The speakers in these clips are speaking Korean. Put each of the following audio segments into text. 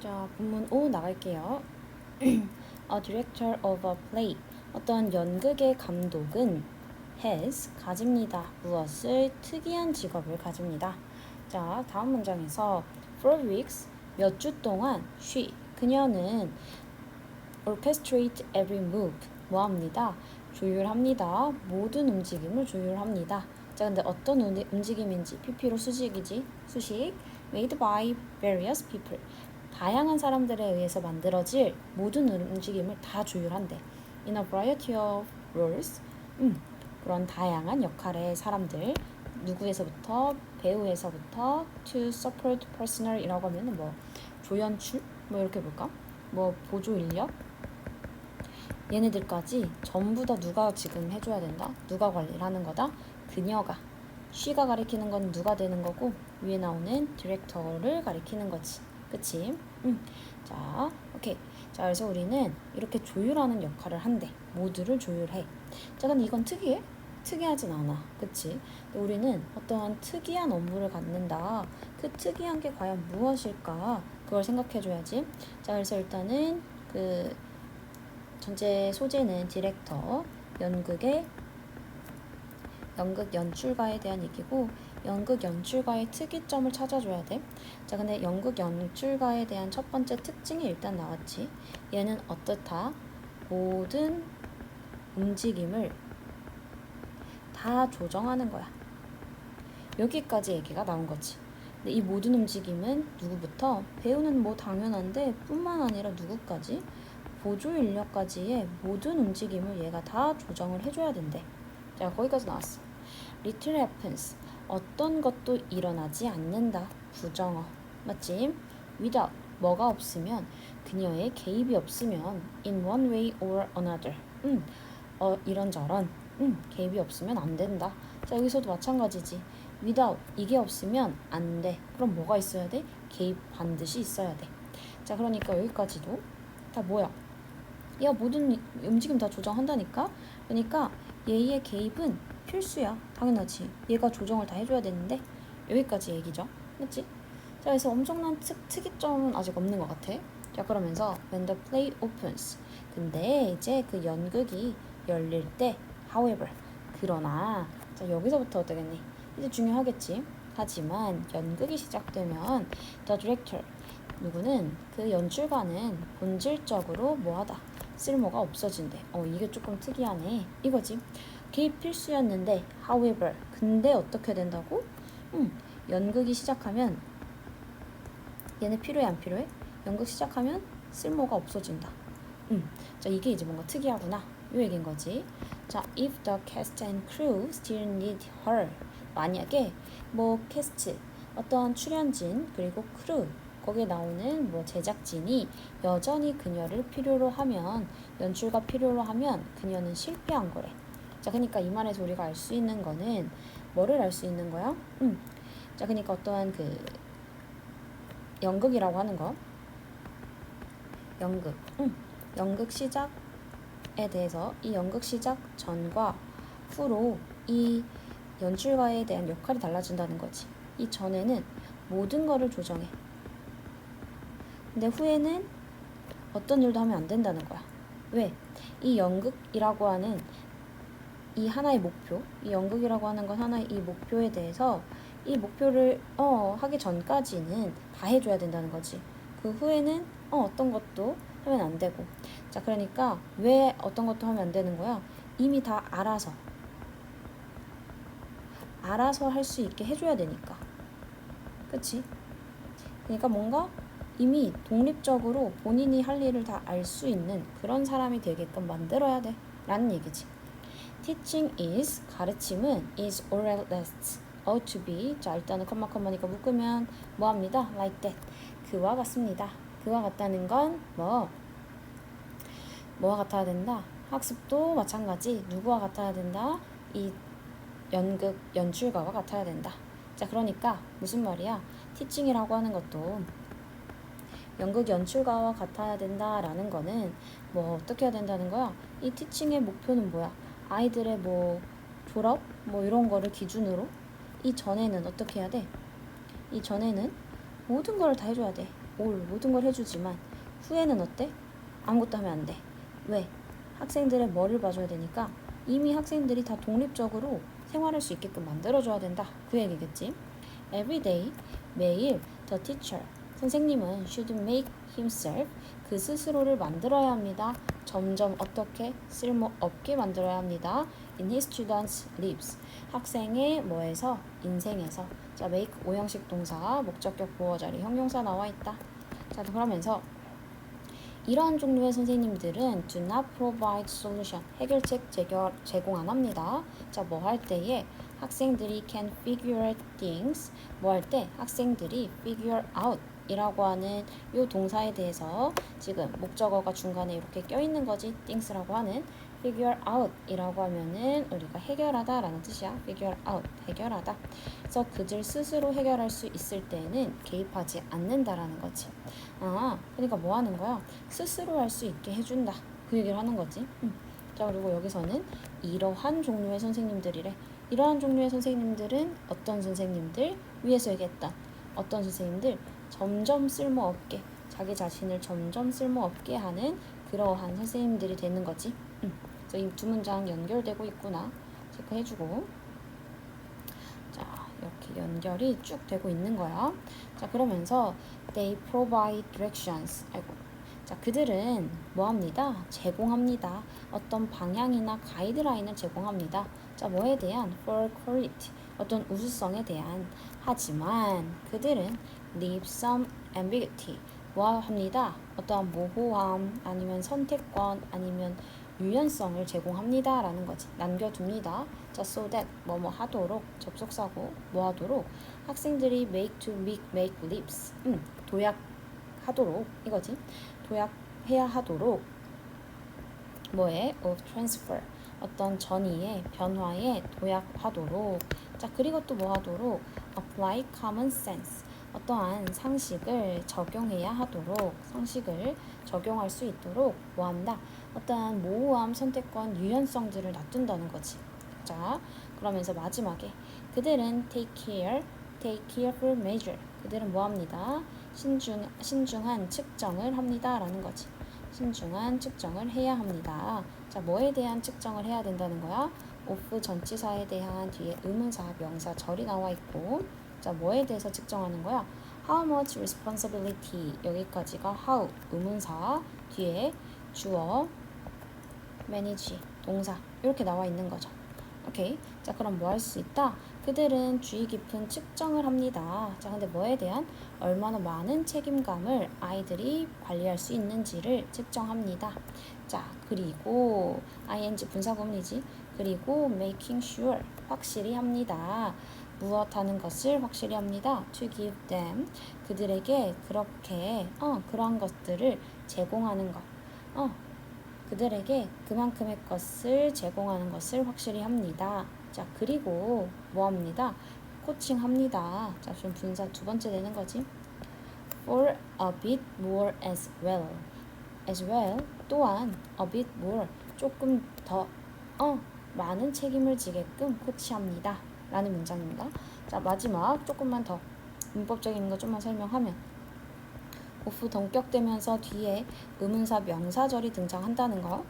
자, 본문 5 나갈게요. A director of a play. 어떤 연극의 감독은 has 가집니다. 무엇을 특이한 직업을 가집니다. 자, 다음 문장에서 for weeks 몇 주 동안 그녀는 orchestrate every move 뭐합니다. 조율합니다. 모든 움직임을 조율합니다. 자, 근데 어떤 움직임인지 PP로 수식이지. 수식 made by various people. 다양한 사람들에 의해서 만들어질 모든 움직임을 다 조율한대. In a variety of roles. 그런 다양한 역할의 사람들. 누구에서부터 배우에서부터 to support personnel이라고 하면은 뭐 조연출 뭐 이렇게 볼까? 뭐 보조 인력 얘네들까지 전부 다 누가 지금 해줘야 된다? 누가 관리를 하는 거다? 그녀가. she가 가리키는 건 누가 되는 거고 위에 나오는 디렉터를 가리키는 거지. 그치? 자, 오케이. 자, 그래서 우리는 이렇게 조율하는 역할을 한대. 모두를 조율해. 자, 근데 이건 특이해? 특이하진 않아. 그치? 근데 우리는 어떠한 특이한 업무를 갖는다. 그 특이한 게 과연 무엇일까? 그걸 생각해줘야지. 자, 그래서 일단은 그 전체 소재는 디렉터, 연극 연출가에 대한 얘기고 연극 연출가의 특이점을 찾아줘야 돼. 자, 근데 연극 연출가에 대한 첫 번째 특징이 일단 나왔지. 얘는 어떻다? 모든 움직임을 다 조정하는 거야. 여기까지 얘기가 나온 거지. 근데 이 모든 움직임은 누구부터? 배우는 뭐 당연한데 뿐만 아니라 누구까지? 보조 인력까지의 모든 움직임을 얘가 다 조정을 해줘야 된대. 자, 거기까지 나왔어. Little happens. 어떤 것도 일어나지 않는다. 부정어. 맞지? Without. 뭐가 없으면 그녀의 개입이 없으면 in one way or another. 이런저런. 개입이 없으면 안 된다. 자, 여기서도 마찬가지지. without. 이게 없으면 안 돼. 그럼 뭐가 있어야 돼? 개입 반드시 있어야 돼. 자, 그러니까 여기까지도 다 뭐야? 얘가 모든 움직임 다 조정한다니까? 그러니까 얘의 개입은 필수야. 당연하지. 얘가 조정을 다 해줘야 되는데 여기까지 얘기죠. 맞지? 자, 그래서 엄청난 특이점은 아직 없는 것 같아. 자, 그러면서 when the play opens. 근데 이제 그 연극이 열릴 때 however. 그러나 자, 여기서부터 어떠겠니? 이제 중요하겠지. 하지만 연극이 시작되면 the director. 누구는 그 연출가는 본질적으로 뭐하다. 쓸모가 없어진대. 이게 조금 특이하네. 이거지. 개입 필수였는데 however. 근데 어떻게 된다고? 연극이 시작하면 얘네 필요해 안 필요해? 연극 시작하면 쓸모가 없어진다. 자, 이게 이제 뭔가 특이하구나. 이 얘기인 거지. 자, if the cast and crew still need her. 만약에 뭐 캐스트, 어떤 출연진 그리고 크루 거기에 나오는 뭐 제작진이 여전히 그녀를 필요로 하면 연출가 필요로 하면 그녀는 실패한 거래. 자, 그러니까 이 말에서 우리가 알 수 있는 거는 뭐를 알 수 있는 거야? 자, 그러니까 어떠한 그 연극이라고 하는 거 연극 시작에 대해서 이 연극 시작 전과 후로 이 연출가에 대한 역할이 달라진다는 거지. 이 전에는 모든 거를 조정해. 근데 후에는 어떤 일도 하면 안 된다는 거야. 왜? 이 연극이라고 하는 이 하나의 목표, 이 연극이라고 하는 건 하나의 이 목표에 대해서 이 목표를 하기 전까지는 다 해줘야 된다는 거지. 그 후에는 어떤 것도 하면 안 되고. 자, 그러니까 왜 어떤 것도 하면 안 되는 거야? 이미 다 알아서 할 수 있게 해줘야 되니까. 그치? 그러니까 뭔가 이미 독립적으로 본인이 할 일을 다 알 수 있는 그런 사람이 되게끔 만들어야 돼 라는 얘기지. Teaching is, 가르침은 is or else, ought to be. 자, 일단은 컴마니까 묶으면 뭐합니다? Like that. 그와 같습니다. 그와 같다는 건 뭐와 같아야 된다? 학습도 마찬가지. 누구와 같아야 된다? 이 연극 연출가와 같아야 된다. 자, 그러니까 무슨 말이야? 티칭이라고 하는 것도 연극 연출가와 같아야 된다라는 거는 뭐 어떻게 해야 된다는 거야? 이 티칭의 목표는 뭐야? 아이들의 뭐 졸업 뭐 이런 거를 기준으로 이 전에는 어떻게 해야 돼? 이 전에는 모든 걸 다 해줘야 돼. all 모든 걸 해주지만 후에는 어때? 아무것도 하면 안 돼. 왜? 학생들의 뭐를 봐줘야 되니까 이미 학생들이 다 독립적으로 생활할 수 있게끔 만들어줘야 된다. 그 얘기겠지. Every day, 매일 the teacher, 선생님은 should make himself, 그 스스로를 만들어야 합니다. 점점 어떻게? 쓸모없게 만들어야 합니다. In his students' lives, 학생의 뭐에서? 인생에서. 자, make 오형식 동사, 목적격 보어 자리 형용사 나와 있다. 자, 그러면서 이러한 종류의 선생님들은 do not provide solution, 해결책 제공 안 합니다. 자, 뭐 할 때에 학생들이 can figure things, 뭐 할 때 학생들이 figure out 이라고 하는 이 동사에 대해서 지금 목적어가 중간에 이렇게 껴있는 거지. things라고 하는 figure out 이라고 하면은 우리가 해결하다 라는 뜻이야. figure out, 해결하다. 그래서 그들 스스로 해결할 수 있을 때에는 개입하지 않는다라는 거지. 아, 그러니까 뭐 하는 거야? 스스로 할 수 있게 해준다. 그 얘기를 하는 거지. 자, 그리고 여기서는 이러한 종류의 선생님들이래. 이러한 종류의 선생님들은 어떤 선생님들? 위에서 얘기했던 어떤 선생님들? 점점 쓸모없게, 자기 자신을 점점 쓸모없게 하는 그러한 선생님들이 되는 거지. 그래서 이 두 문장 연결되고 있구나 체크해주고. 자, 이렇게 연결이 쭉 되고 있는 거야. 자, 그러면서 they provide directions. 아이고. 자, 그들은 뭐 합니다? 제공합니다. 어떤 방향이나 가이드라인을 제공합니다. 자, 뭐에 대한? for quality. 어떤 우수성에 대한. 하지만 그들은 leave some ambiguity. 뭐 합니다? 어떠한 모호함, 아니면 선택권, 아니면 유연성을 제공합니다 라는 거지. 남겨둡니다. 자, so that 뭐뭐 하도록, 접속사고 뭐 하도록, 학생들이 make leaps, 도약하도록 이거지. 도약해야 하도록 뭐에? of transfer, 어떤 전이의 변화에 도약하도록. 자, 그리고 또 뭐 하도록? apply common sense, 어떠한 상식을 적용해야 하도록, 상식을 적용할 수 있도록 뭐 한다? 어떠한 모호함, 선택권, 유연성들을 놔둔다는 거지. 자, 그러면서 마지막에 그들은 take careful measure. 그들은 뭐 합니다? 신중한 측정을 합니다 라는 거지. 신중한 측정을 해야 합니다. 자, 뭐에 대한 측정을 해야 된다는 거야? of 전치사에 대한 뒤에 의문사, 명사, 절이 나와 있고. 자, 뭐에 대해서 측정하는 거야? How much responsibility, 여기까지가 how, 의문사, 뒤에 주어, manage, 동사 이렇게 나와 있는 거죠. 오케이. 자, 그럼 뭐 할 수 있다? 그들은 주의 깊은 측정을 합니다. 자, 근데 뭐에 대한? 얼마나 많은 책임감을 아이들이 관리할 수 있는지를 측정합니다. 자, 그리고 ing 분사구문이지. 그리고 making sure, 확실히 합니다. 무엇 하는 것을 확실히 합니다. to give them, 그들에게 그렇게 그러한 것들을 제공하는 것. 그들에게 그만큼의 것을 제공하는 것을 확실히 합니다. 자, 그리고 뭐 합니다? 코칭합니다. 자, 좀 분사 두 번째 되는 거지. for a bit more as well. as well, 또한 a bit more, 조금 더 많은 책임을 지게끔 코치합니다 라는 문장입니다. 자, 마지막 조금만 더 문법적인 거 좀만 설명하면 of 동격되면서 뒤에 의문사, 명사절이 등장한다는 거.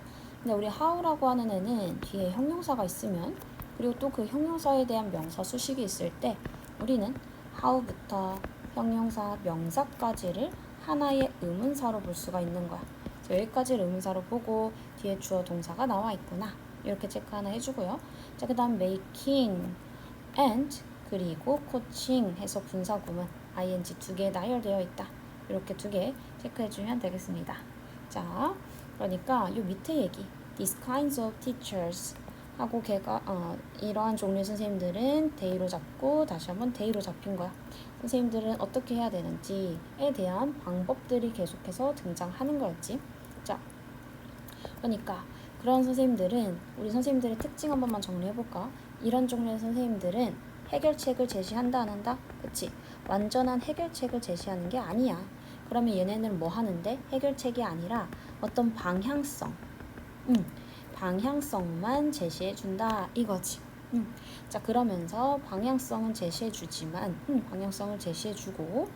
근데 우리 how라고 하는 애는 뒤에 형용사가 있으면, 그리고 또 그 형용사에 대한 명사 수식이 있을 때 우리는 how부터 형용사, 명사까지를 하나의 의문사로 볼 수가 있는 거야. 여기까지를 의문사로 보고 뒤에 주어 동사가 나와 있구나. 이렇게 체크 하나 해주고요. 자, 그 다음 making and 그리고 coaching 해서 분사구문 ing 두 개 나열되어 있다. 이렇게 두 개 체크해주면 되겠습니다. 자, 그러니까 요 밑에 얘기 these kinds of teachers 하고 걔가 이러한 종류의 선생님들은 데이로 잡고 다시 한번 데이로 잡힌 거야. 선생님들은 어떻게 해야 되는지에 대한 방법들이 계속해서 등장하는 거였지. 자, 그러니까 그런 선생님들은, 우리 선생님들의 특징 한 번만 정리해볼까? 이런 종류의 선생님들은 해결책을 제시한다 안 한다? 그치? 완전한 해결책을 제시하는 게 아니야. 그러면 얘네는 뭐 하는데? 해결책이 아니라 어떤 방향성, 방향성만 제시해준다 이거지. 자, 그러면서 방향성은 제시해주지만, 방향성을 제시해주고,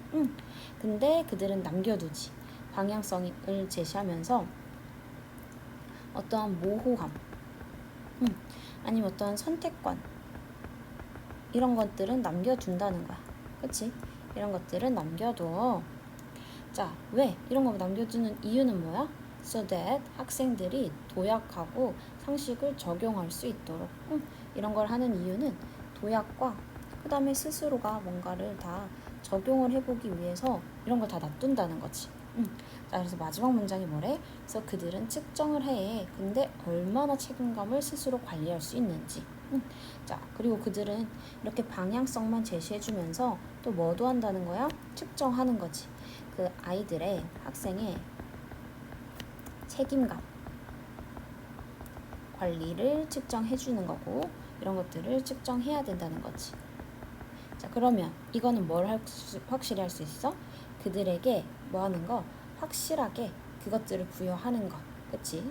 근데 그들은 남겨두지. 방향성을 제시하면서 어떠한 모호함, 아니면 어떠한 선택관, 이런 것들은 남겨둔다는 거야. 그치? 이런 것들은 남겨둬. 자, 왜? 이런 거 남겨두는 이유는 뭐야? So that 학생들이 도약하고 상식을 적용할 수 있도록. 이런 걸 하는 이유는 도약과 그 다음에 스스로가 뭔가를 다 적용을 해보기 위해서 이런 걸 다 놔둔다는 거지. 자, 그래서 마지막 문장이 뭐래? 그래서 그들은 측정을 해. 근데 얼마나 책임감을 스스로 관리할 수 있는지. 자, 그리고 그들은 이렇게 방향성만 제시해주면서 또 뭐도 한다는 거야? 측정하는 거지. 그 아이들의, 학생의 책임감, 관리를 측정해주는 거고, 이런 것들을 측정해야 된다는 거지. 자, 그러면 이거는 뭘 확실히 할 수 있어? 그들에게 뭐 하는 거? 확실하게 그것들을 부여하는 거. 그치?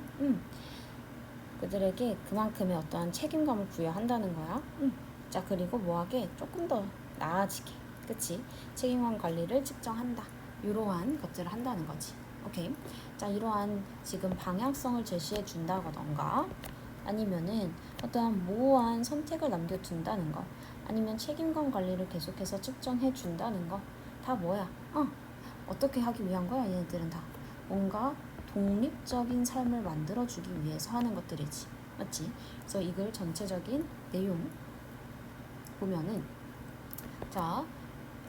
그들에게 그만큼의 어떠한 책임감을 부여한다는 거야. 자, 그리고 뭐하게? 조금 더 나아지게. 그치? 책임감 관리를 측정한다. 이러한 것들을 한다는 거지. 오케이. 자, 이러한 지금 방향성을 제시해 준다던가, 아니면은 어떠한 모호한 선택을 남겨둔다는 거, 아니면 책임감 관리를 계속해서 측정해 준다는 거, 다 뭐야? 어떻게 하기 위한 거야? 얘네들은 다 뭔가 독립적인 삶을 만들어주기 위해서 하는 것들이지. 맞지? 그래서 이걸 전체적인 내용 보면은, 자,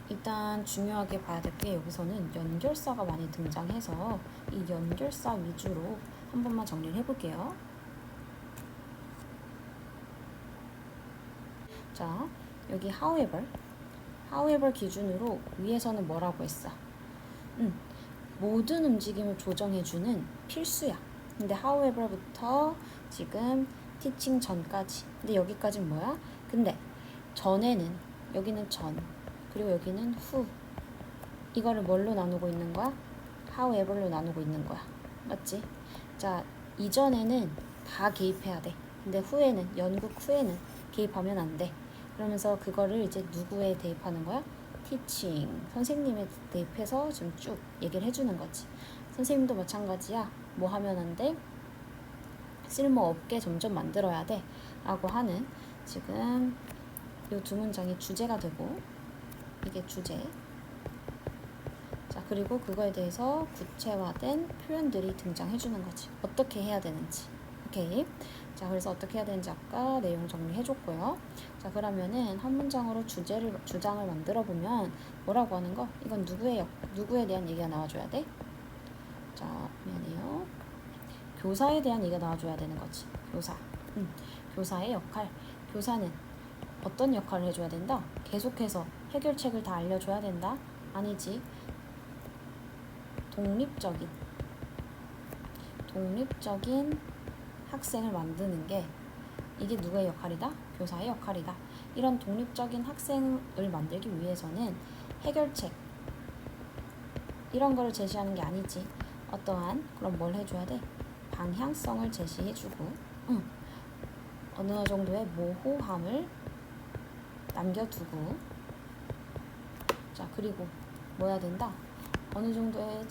일단 중요하게 봐야 될 게 여기서는 연결사가 많이 등장해서 이 연결사 위주로 한 번만 정리를 해볼게요. 자, 여기 however 기준으로 위에서는 뭐라고 했어? 모든 움직임을 조정해주는 필수야. 근데 however부터 지금 teaching 전까지. 근데 여기까지는 뭐야? 근데 전에는, 여기는 전, 그리고 여기는 후. 이거를 뭘로 나누고 있는 거야? however로 나누고 있는 거야. 맞지? 자, 이전에는 다 개입해야 돼. 근데 후에는, 연극 후에는 개입하면 안 돼. 그러면서 그거를 이제 누구에 대입하는 거야? teaching, 선생님에 대입해서 지금 쭉 얘기를 해주는 거지. 선생님도 마찬가지야. 뭐 하면 안 돼? 쓸모없게 점점 만들어야 돼. 라고 하는 지금 이 두 문장이 주제가 되고, 이게 주제. 자, 그리고 그거에 대해서 구체화된 표현들이 등장해주는 거지. 어떻게 해야 되는지. 오케이. 자, 그래서 어떻게 해야 되는지 아까 내용 정리해줬고요. 자, 그러면은 한 문장으로 주장을 만들어 보면 뭐라고 하는 거? 이건 누구에 대한 얘기가 나와줘야 돼? 자, 미안해요. 교사에 대한 얘기가 나와줘야 되는 거지. 교사. 교사의 역할. 교사는 어떤 역할을 해줘야 된다? 계속해서 해결책을 다 알려줘야 된다? 아니지. 독립적인 학생을 만드는 게, 이게 누구의 역할이다? 교사의 역할이다. 이런 독립적인 학생을 만들기 위해서는 해결책, 이런 거를 제시하는 게 아니지. 어떠한, 그럼 뭘 해줘야 돼? 방향성을 제시해주고, 어느 정도의 모호함을 남겨두고, 자, 그리고 뭐 해야 된다? 어느 정도의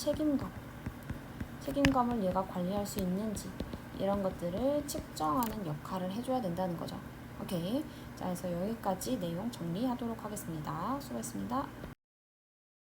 책임감을 얘가 관리할 수 있는지, 이런 것들을 측정하는 역할을 해줘야 된다는 거죠. 오케이. 자, 그래서 여기까지 내용 정리하도록 하겠습니다. 수고했습니다.